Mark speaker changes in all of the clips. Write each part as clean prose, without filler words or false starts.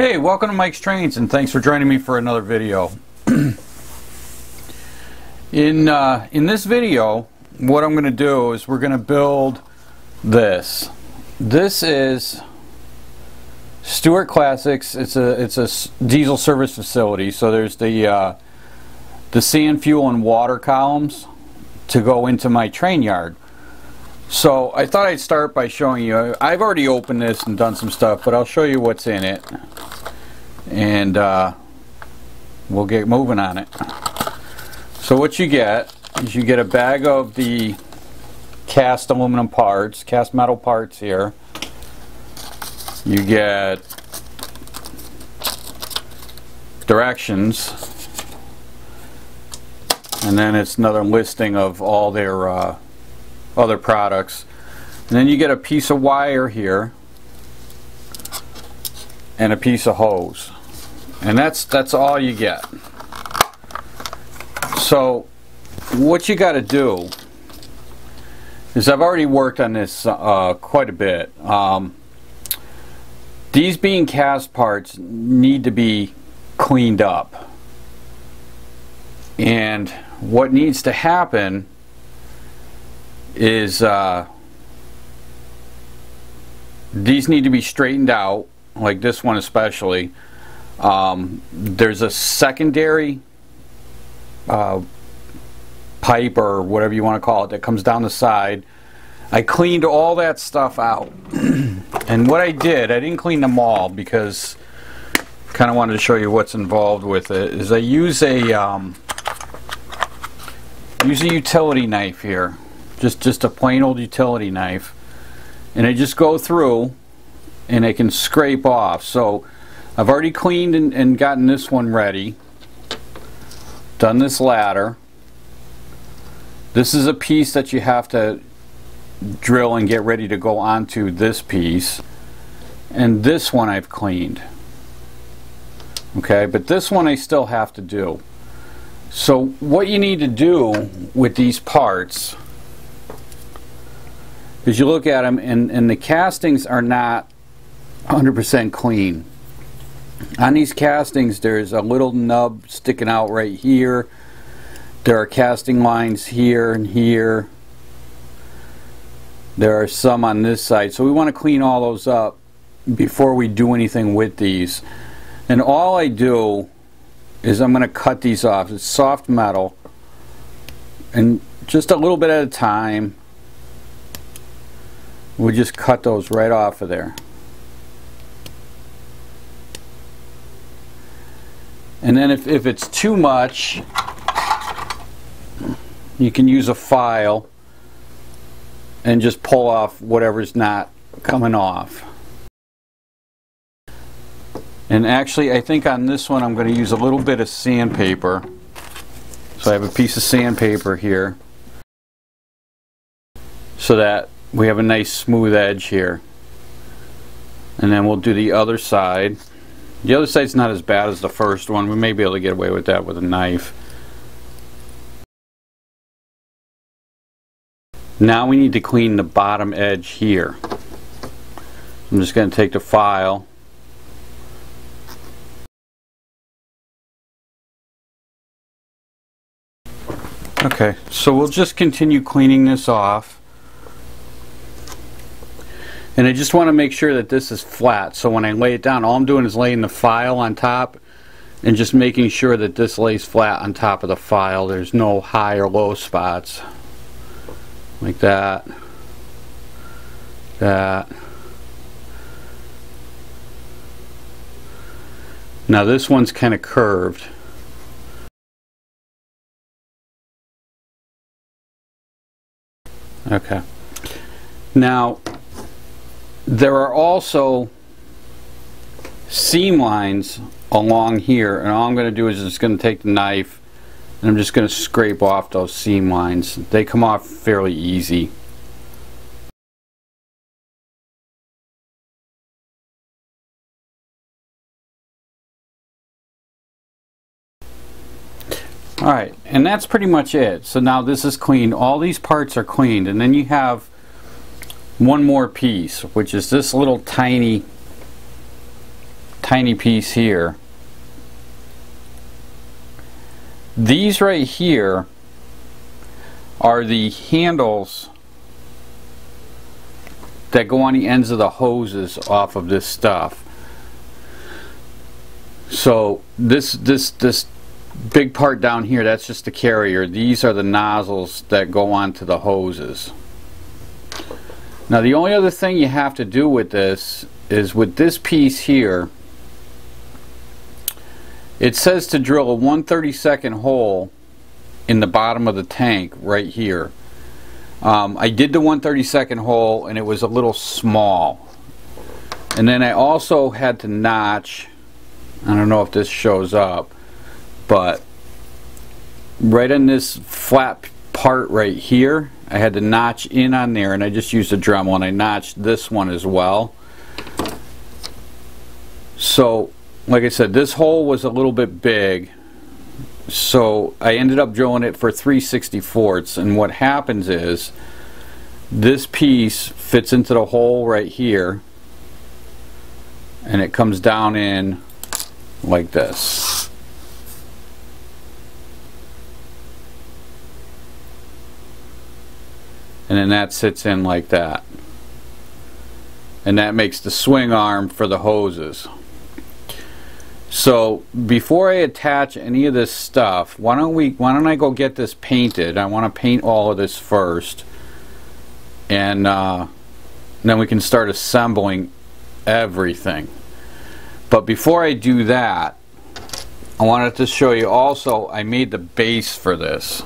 Speaker 1: Hey, welcome to Mike's Trains, and thanks for joining me for another video. In this video, what I'm going to do is we're going to build this. This is Stuart Classics. It's a diesel service facility. So there's the sand, fuel, and water columns to go into my train yard. So I thought I'd start by showing you. I've already opened this and done some stuff, but I'll show you what's in it, and we'll get moving on it. So what you get is you get a bag of the cast aluminum parts, cast metal parts here. You get directions, and then it's another listing of all their other products. And then you get a piece of wire here and a piece of hose, and that's all you get. So what you got to do is, I've already worked on this quite a bit. These being cast parts need to be cleaned up, and what needs to happen is these need to be straightened out, like this one especially. There's a secondary pipe, or whatever you want to call it, that comes down the side. I cleaned all that stuff out. And what I didn't clean them all because I kind of wanted to show you what's involved with it, is I use a utility knife here. Just a plain old utility knife, and I just go through and I can scrape off. So I've already cleaned and gotten this one ready, done this ladder. This is a piece that you have to drill and get ready to go onto this piece, and this one I've cleaned. Okay, but this one I still have to do. So what you need to do with these parts is you look at them, and the castings are not 100% clean. On these castings, there's a little nub sticking out right here. There are casting lines here and here. There are some on this side. So we want to clean all those up before we do anything with these. And all I do is I'm going to cut these off. It's soft metal, and just a little bit at a time. We'll just cut those right off of there. And then if it's too much, you can use a file and just pull off whatever's not coming off. And actually, I think on this one I'm going to use a little bit of sandpaper. So I have a piece of sandpaper here so that we have a nice smooth edge here. And then we'll do the other side. The other side's not as bad as the first one. We may be able to get away with that with a knife. Now we need to clean the bottom edge here. I'm just going to take the file . Okay, so we'll just continue cleaning this off. And I just want to make sure that this is flat, so when I lay it down, all I'm doing is laying the file on top and just making sure that this lays flat on top of the file. There's no high or low spots. Like that. That. Now this one's kind of curved. Okay. Now there are also seam lines along here, and all I'm going to do is just going to take the knife and I'm just going to scrape off those seam lines. They come off fairly easy. Alright, and that's pretty much it. So now this is clean. All these parts are cleaned, and then you have one more piece, which is this little tiny tiny piece here. These right here are the handles that go on the ends of the hoses off of this stuff. So this big part down here, that's just the carrier. These are the nozzles that go onto the hoses. Now the only other thing you have to do with this is with this piece here, it says to drill a 1/32 hole in the bottom of the tank right here. I did the 1/32 hole and it was a little small. And then I also had to notch, I don't know if this shows up, but right in this flat part right here, I had to notch in on there, and I just used a Dremel and I notched this one as well. So like I said, this hole was a little bit big, so I ended up drilling it for 3/64, and what happens is this piece fits into the hole right here and it comes down in like this. And then that sits in like that. And that makes the swing arm for the hoses. So before I attach any of this stuff, why don't I go get this painted? I want to paint all of this first, and then we can start assembling everything. But before I do that, I wanted to show you also, I made the base for this.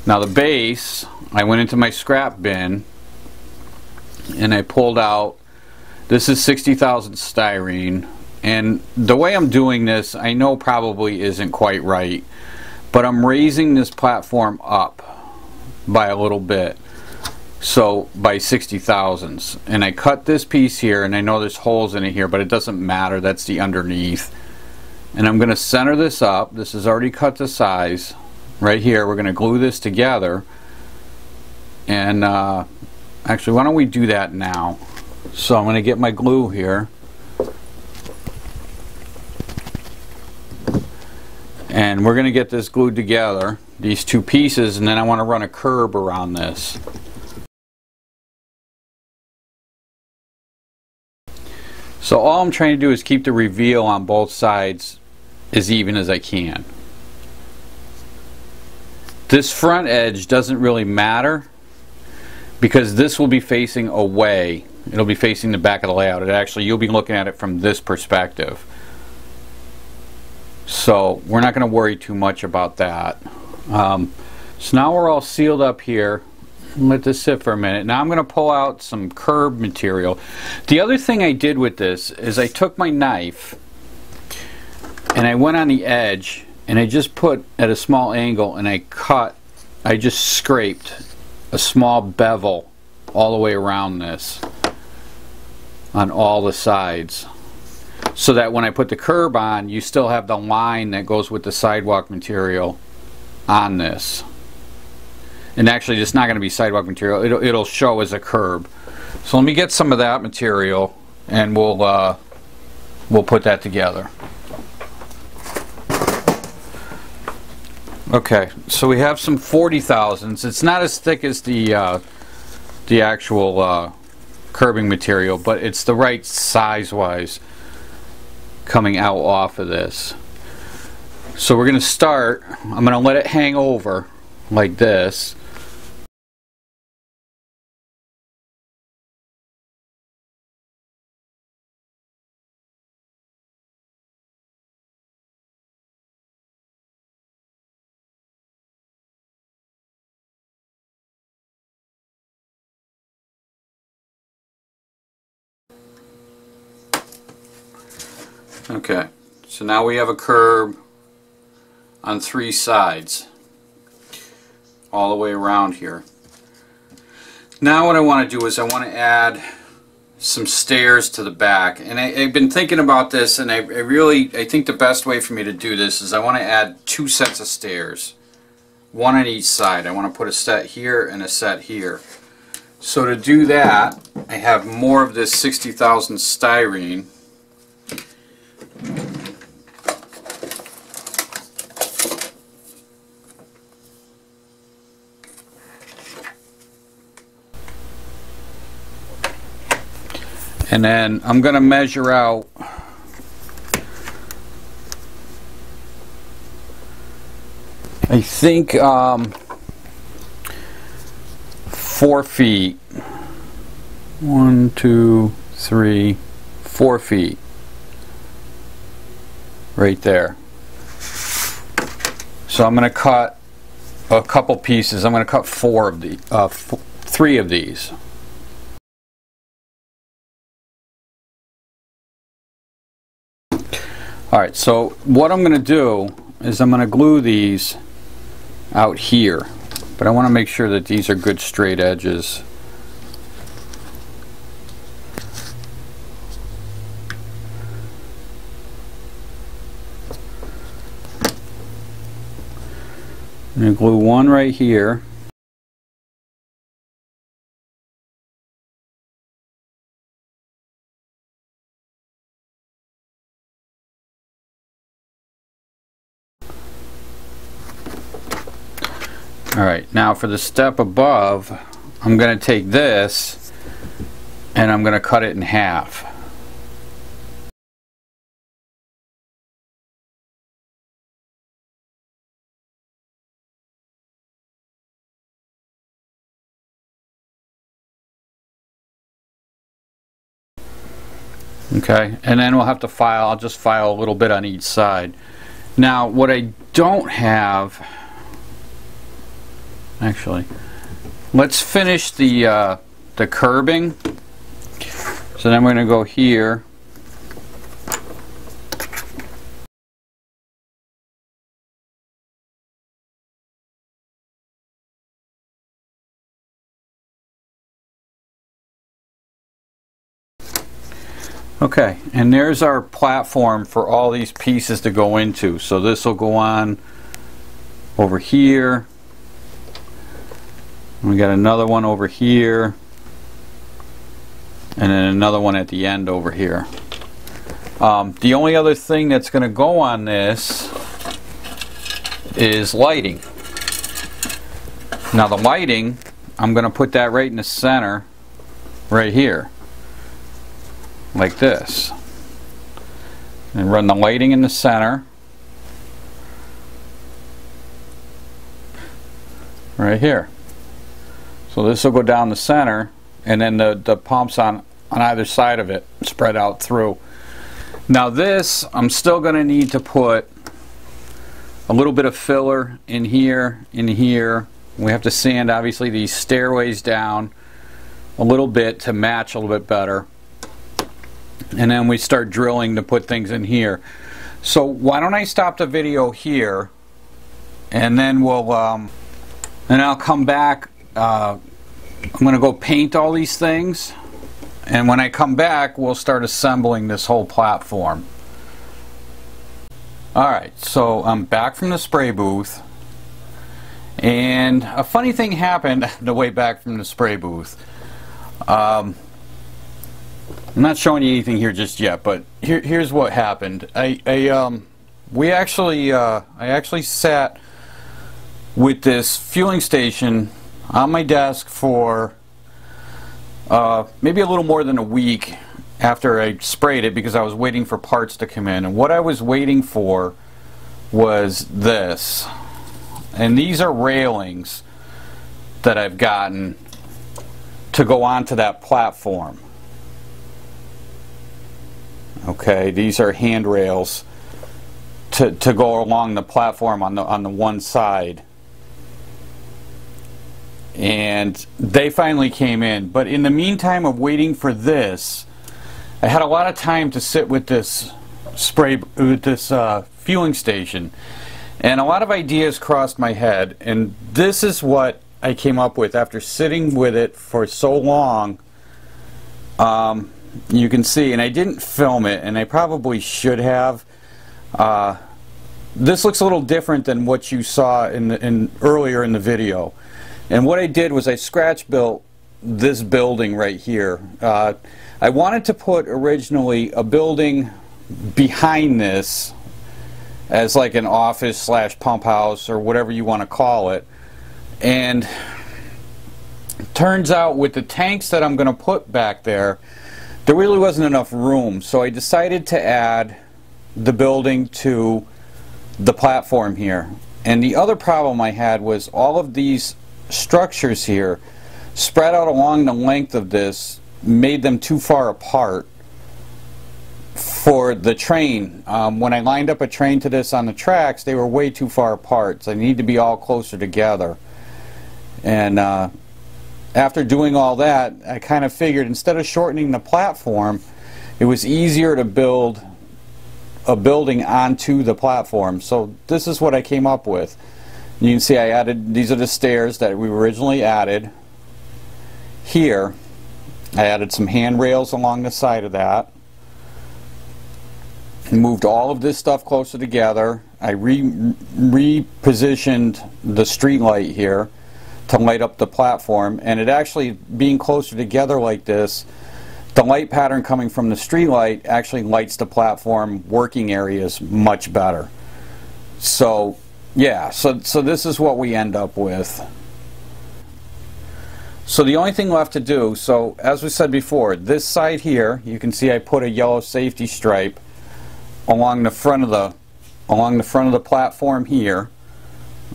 Speaker 1: Now the base, I went into my scrap bin and I pulled out, this is 60,000 styrene, and the way I'm doing this I know probably isn't quite right, but I'm raising this platform up by a little bit, so by 60,000s, and I cut this piece here, and I know there's holes in it here, but it doesn't matter, that's the underneath. And I'm going to center this up. This is already cut to size right here. We're going to glue this together, and actually why don't we do that now. So I'm going to get my glue here, and we're going to get this glued together, these two pieces, and then I want to run a curb around this. So all I'm trying to do is keep the reveal on both sides as even as I can. This front edge doesn't really matter because this will be facing away. It'll be facing the back of the layout. You'll be looking at it from this perspective. So we're not going to worry too much about that. So now we're all sealed up here. Let this sit for a minute. Now I'm going to pull out some curb material. The other thing I did with this is I took my knife and I went on the edge and I just put at a small angle and I just scraped a small bevel all the way around this on all the sides, so that when I put the curb on, you still have the line that goes with the sidewalk material on this. And actually it's not going to be sidewalk material, it'll show as a curb. So let me get some of that material and we'll put that together. Okay, so we have some 40,000s. It's not as thick as the actual curbing material, but it's the right size wise coming out off of this. So we're going to start, I'm going to let it hang over like this. Okay, so now we have a curb on 3 sides all the way around here. Now what I want to do is I want to add some stairs to the back, and I've been thinking about this, and I think the best way for me to do this is I want to add 2 sets of stairs, one on each side. I want to put a set here and a set here. So to do that, I have more of this 60,000 styrene. And then I'm going to measure out I think 4 feet. 1, 2, 3, 4 feet. Right there. So I'm going to cut a couple pieces. I'm going to cut 3 of these. Alright, so what I'm going to do is I'm going to glue these out here, but I want to make sure that these are good straight edges. I'm going to glue one right here. Alright, now for the step above, I'm going to take this and I'm going to cut it in half. Okay, and then we'll have to file, I'll just file a little bit on each side. Now what I don't have, actually, let's finish the curbing. So then we're going to go here. Okay, and there's our platform for all these pieces to go into. So this will go on over here. We got another one over here, and then another one at the end over here. The only other thing that's going to go on this is lighting. Now the lighting, I'm going to put that right in the center, right here, like this, and run the lighting in the center, right here. So this will go down the center, and then the pumps on either side of it spread out through. Now this, I'm still going to need to put a little bit of filler in here, in here. We have to sand, obviously, these stairways down a little bit to match a little bit better. And then we start drilling to put things in here. So why don't I stop the video here, and then we'll, and I'll come back. I'm going to go paint all these things, and when I come back we'll start assembling this whole platform. Alright, so I'm back from the spray booth, and a funny thing happened on the way back from the spray booth. I'm not showing you anything here just yet, but here's what happened. I actually sat with this fueling station on my desk for maybe a little more than a week after I sprayed it, because I was waiting for parts to come in. And what I was waiting for was this. And these are railings that I've gotten to go onto that platform. Okay, these are handrails to go along the platform on the one side. And they finally came in, but in the meantime of waiting for this, I had a lot of time to sit with this fueling station, and a lot of ideas crossed my head, and this is what I came up with after sitting with it for so long. You can see, and I didn't film it, and I probably should have. This looks a little different than what you saw earlier in the video. And what I did was I scratch built this building right here. I wanted to put originally a building behind this as like an office slash pump house or whatever you want to call it, and turns out with the tanks that I'm going to put back there, there really wasn't enough room, so I decided to add the building to the platform here. And the other problem I had was all of these structures here spread out along the length of this made them too far apart for the train. When I lined up a train to this on the tracks, they were way too far apart, so they need to be all closer together. And after doing all that, I kind of figured instead of shortening the platform, it was easier to build a building onto the platform. So this is what I came up with. You can see I added, these are the stairs that we originally added here. I added some handrails along the side of that. Moved all of this stuff closer together. I repositioned the street light here to light up the platform, and it actually being closer together like this, the light pattern coming from the street light actually lights the platform working areas much better. So yeah, so this is what we end up with. So the only thing left to do, so as we said before, this side here, you can see I put a yellow safety stripe along the front of the platform here.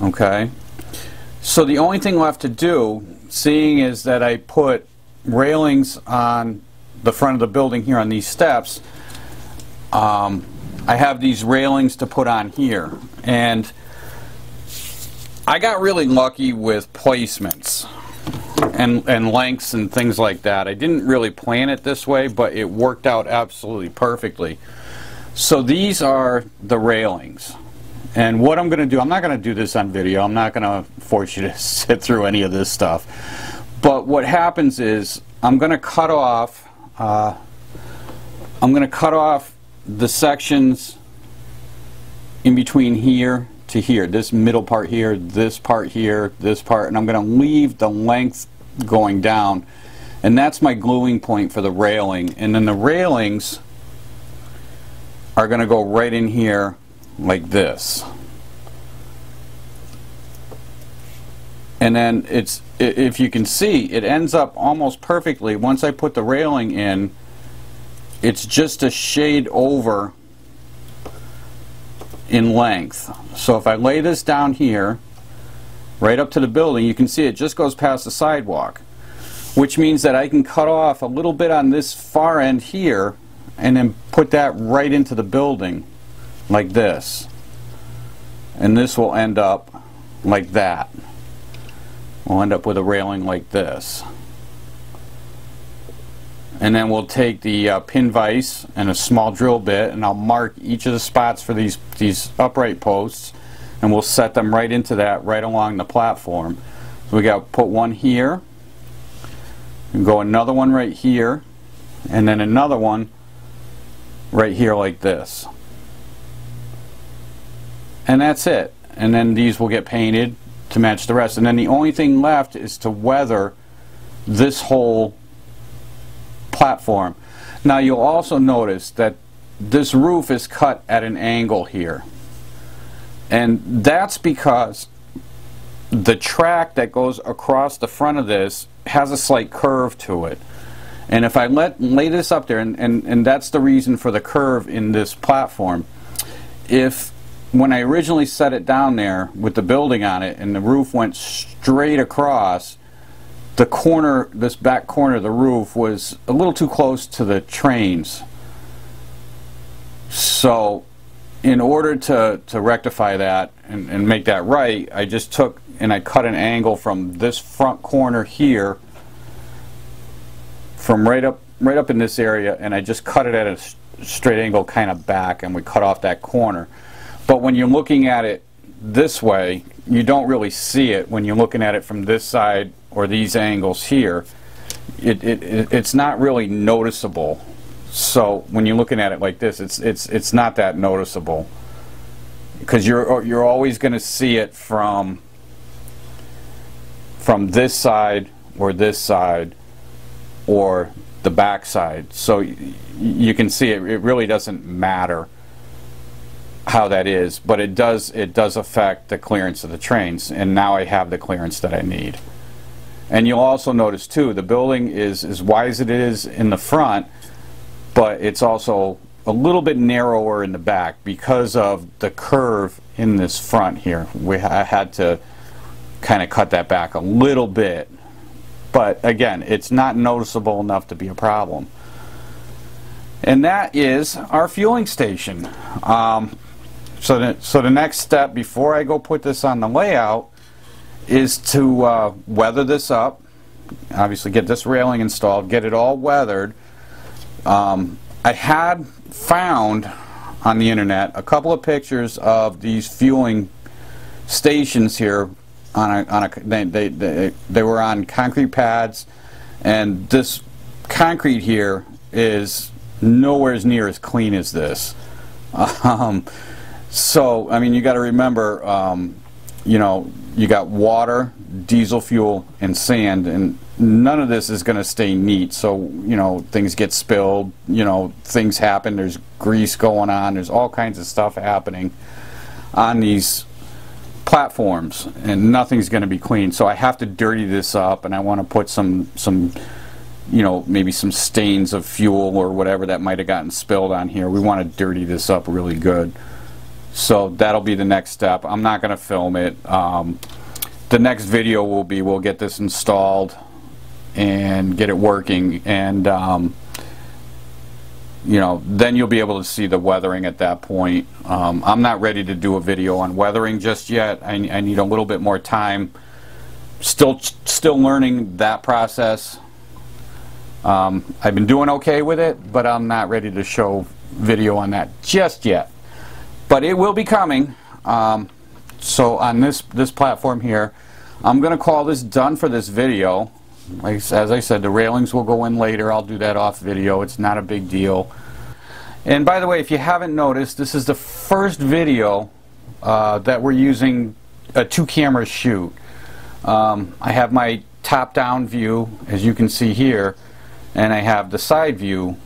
Speaker 1: Okay. So the only thing left to do, seeing is that I put railings on the front of the building here on these steps, I have these railings to put on here, and I got really lucky with placements and lengths and things like that. I didn't really plan it this way, but it worked out absolutely perfectly. So these are the railings. And what I'm going to do, I'm not going to do this on video, I'm not going to force you to sit through any of this stuff. But what happens is I'm going to cut off the sections in between here to here, this middle part here, this part here, this part, and I'm going to leave the length going down, and that's my gluing point for the railing. And then the railings are going to go right in here like this. And then it's, if you can see, it ends up almost perfectly. Once I put the railing in, it's just a shade over in length. So if I lay this down here right up to the building, you can see it just goes past the sidewalk, which means that I can cut off a little bit on this far end here and then put that right into the building like this, and this will end up like that. We'll end up with a railing like this, and then we'll take the pin vise and a small drill bit, and I'll mark each of the spots for these upright posts, and we'll set them right into that right along the platform. So we got to put one here, and go another one right here, and then another one right here like this. And that's it. And then these will get painted to match the rest. And then the only thing left is to weather this whole platform. Now you'll also notice that this roof is cut at an angle here. And that's because the track that goes across the front of this has a slight curve to it. And if I lay this up there, and that's the reason for the curve in this platform, when I originally set it down there with the building on it and the roof went straight across, the corner, this back corner of the roof was a little too close to the trains. So in order to rectify that and make that right, I just took and I cut an angle from this front corner here, from right up in this area, and I just cut it at a straight angle kind of back, and we cut off that corner. But when you're looking at it this way, you don't really see it when you're looking at it from this side or these angles here. It's not really noticeable. So when you're looking at it like this, it's not that noticeable, because you're always going to see it from this side or this side or the back side. So you can see it really doesn't matter how that is, but it does affect the clearance of the trains, and now I have the clearance that I need. And you'll also notice too, the building is as wide as it is in the front, but it's also a little bit narrower in the back because of the curve in this front here. I had to kind of cut that back a little bit, but again, it's not noticeable enough to be a problem. And that is our fueling station. So the next step before I go put this on the layout is to weather this up. Obviously get this railing installed, get it all weathered. I had found on the internet a couple of pictures of these fueling stations here. They were on concrete pads, and this concrete here is nowhere near as clean as this. So I mean, you got to remember, you know, you got water, diesel fuel, and sand, and none of this is going to stay neat. So, you know, things get spilled, you know, things happen, there's grease going on, there's all kinds of stuff happening on these platforms, and nothing's going to be clean. So I have to dirty this up, and I want to put some you know, maybe some stains of fuel or whatever that might have gotten spilled on here. We want to dirty this up really good. So that'll be the next step. I'm not going to film it. The next video will be, we'll get this installed and get it working, and you know, then you'll be able to see the weathering at that point. I'm not ready to do a video on weathering just yet. I need a little bit more time. Still learning that process. I've been doing okay with it, but I'm not ready to show video on that just yet. But it will be coming. So on this platform here, I'm going to call this done for this video. As I said, the railings will go in later. I'll do that off video. It's not a big deal. And by the way, if you haven't noticed, this is the first video that we're using a 2-camera shoot. I have my top-down view, as you can see here, and I have the side view.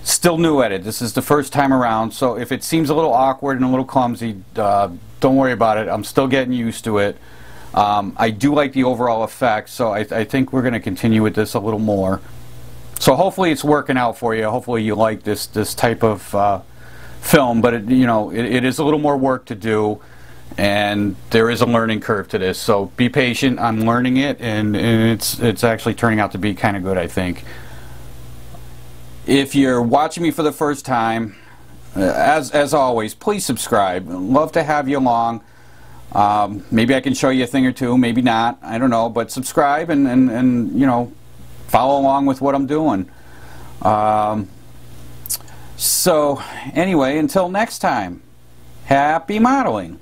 Speaker 1: Still new at it. This is the first time around, so if it seems a little awkward and a little clumsy, don't worry about it. I'm still getting used to it. I do like the overall effect, so I think we're going to continue with this a little more. So hopefully it's working out for you. Hopefully you like this type of film, but it is a little more work to do, and there is a learning curve to this. So be patient. I'm learning it, and it's actually turning out to be kind of good, I think. If you're watching me for the first time, as always, please subscribe. Love to have you along. Maybe I can show you a thing or two, maybe not, I don't know, but subscribe and you know, follow along with what I'm doing. So anyway, until next time, happy modeling.